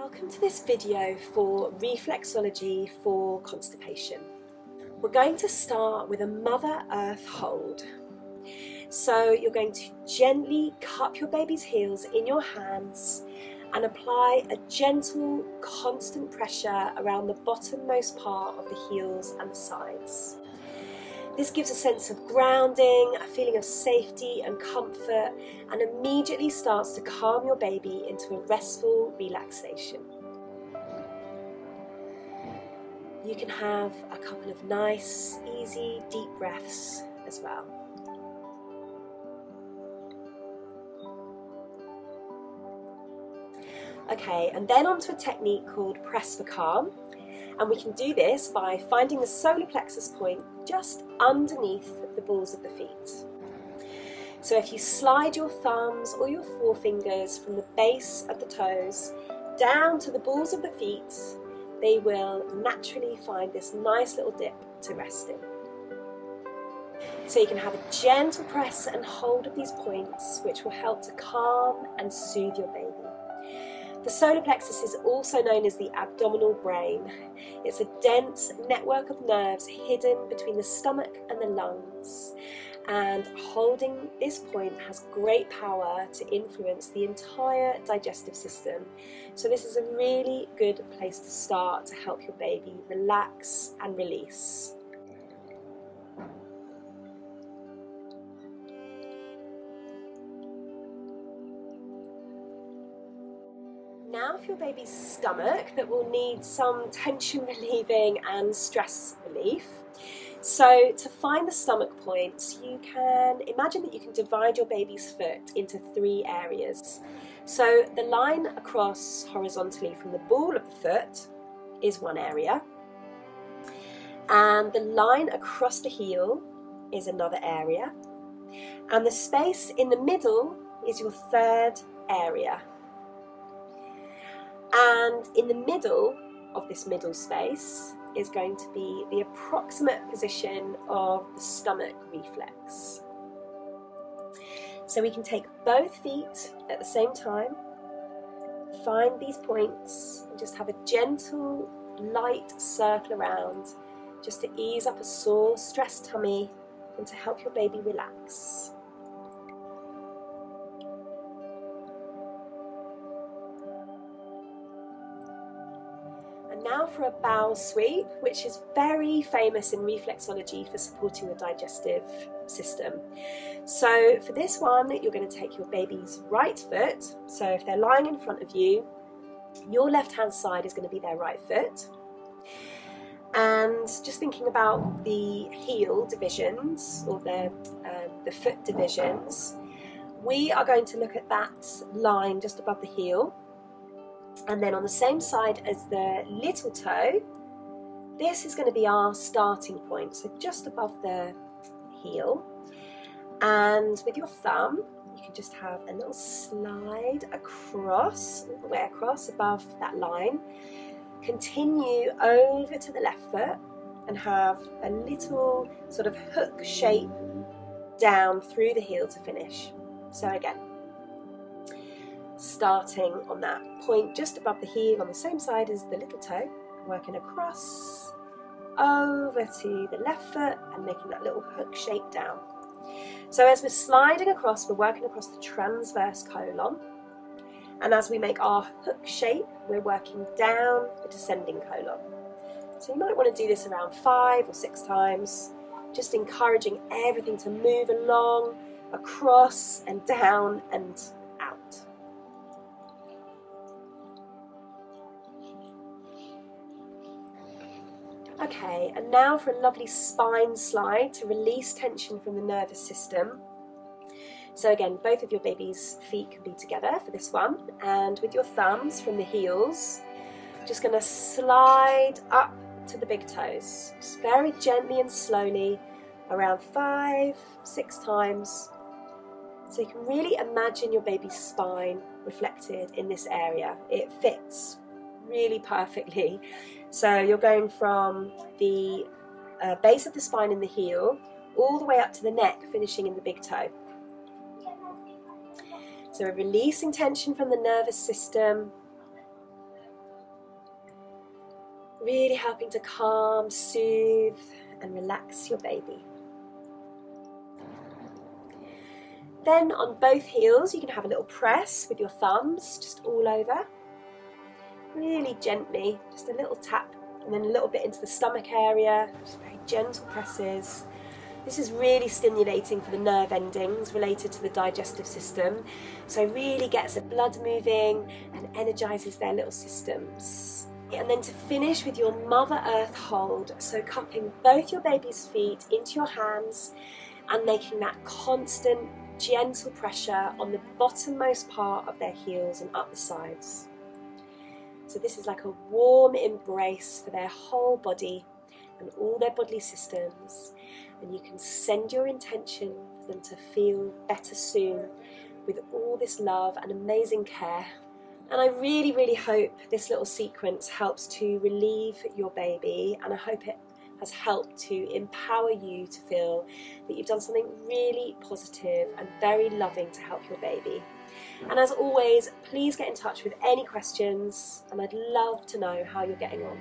Welcome to this video for reflexology for constipation. We're going to start with a Mother Earth hold. So you're going to gently cup your baby's heels in your hands and apply a gentle, constant pressure around the bottommost part of the heels and the sides. This gives a sense of grounding, a feeling of safety and comfort, and immediately starts to calm your baby into a restful relaxation. You can have a couple of nice, easy, deep breaths as well. Okay, and then onto a technique called press for calm. And we can do this by finding the solar plexus point just underneath the balls of the feet. So if you slide your thumbs or your forefingers from the base of the toes down to the balls of the feet, they will naturally find this nice little dip to rest in. So you can have a gentle press and hold of these points, which will help to calm and soothe your baby. The solar plexus is also known as the abdominal brain. It's a dense network of nerves hidden between the stomach and the lungs. And holding this point has great power to influence the entire digestive system. So this is a really good place to start to help your baby relax and release. Now for your baby's stomach, that will need some tension relieving and stress relief. So to find the stomach points, you can imagine that you can divide your baby's foot into 3 areas. So the line across horizontally from the ball of the foot is one area, and the line across the heel is another area, and the space in the middle is your 3rd area. And in the middle of this middle space is going to be the approximate position of the stomach reflex. So we can take both feet at the same time, find these points, and just have a gentle, light circle around, just to ease up a sore, stressed tummy and to help your baby relax. Now for a bowel sweep, which is very famous in reflexology for supporting the digestive system. So for this one, you're going to take your baby's right foot. So if they're lying in front of you, your left hand side is going to be their right foot. And just thinking about the heel divisions, or the foot divisions, we are going to look at that line just above the heel. And then on the same side as the little toe, this is going to be our starting point, so just above the heel. And with your thumb, you can just have a little slide across, all the way across above that line. Continue over to the left foot and have a little sort of hook shape down through the heel to finish. So again, starting on that point just above the heel on the same side as the little toe, working across over to the left foot and making that little hook shape down. So as we're sliding across, we're working across the transverse colon, and as we make our hook shape, we're working down the descending colon. So you might want to do this around 5 or 6 times, just encouraging everything to move along, across and down and out. Okay, and now for a lovely spine slide to release tension from the nervous system. So again, both of your baby's feet can be together for this one, and with your thumbs from the heels, just going to slide up to the big toes, just very gently and slowly, around 5, 6 times. So you can really imagine your baby's spine reflected in this area. It fits really perfectly. So you're going from the base of the spine in the heel all the way up to the neck, finishing in the big toe. So we're releasing tension from the nervous system, Really helping to calm, soothe and relax your baby. Then on both heels you can have a little press with your thumbs just all over. Really gently, just a little tap and then a little bit into the stomach area, just very gentle presses. This is really stimulating for the nerve endings related to the digestive system, so really gets the blood moving and energizes their little systems. And then to finish with your Mother Earth hold, so cupping both your baby's feet into your hands and making that constant gentle pressure on the bottommost part of their heels and up the sides. So this is like a warm embrace for their whole body and all their bodily systems, and you can send your intention for them to feel better soon with all this love and amazing care. And I really, really hope this little sequence helps to relieve your baby, and I hope it has helped to empower you to feel that you've done something really positive and very loving to help your baby. And as always, please get in touch with any questions, and I'd love to know how you're getting on.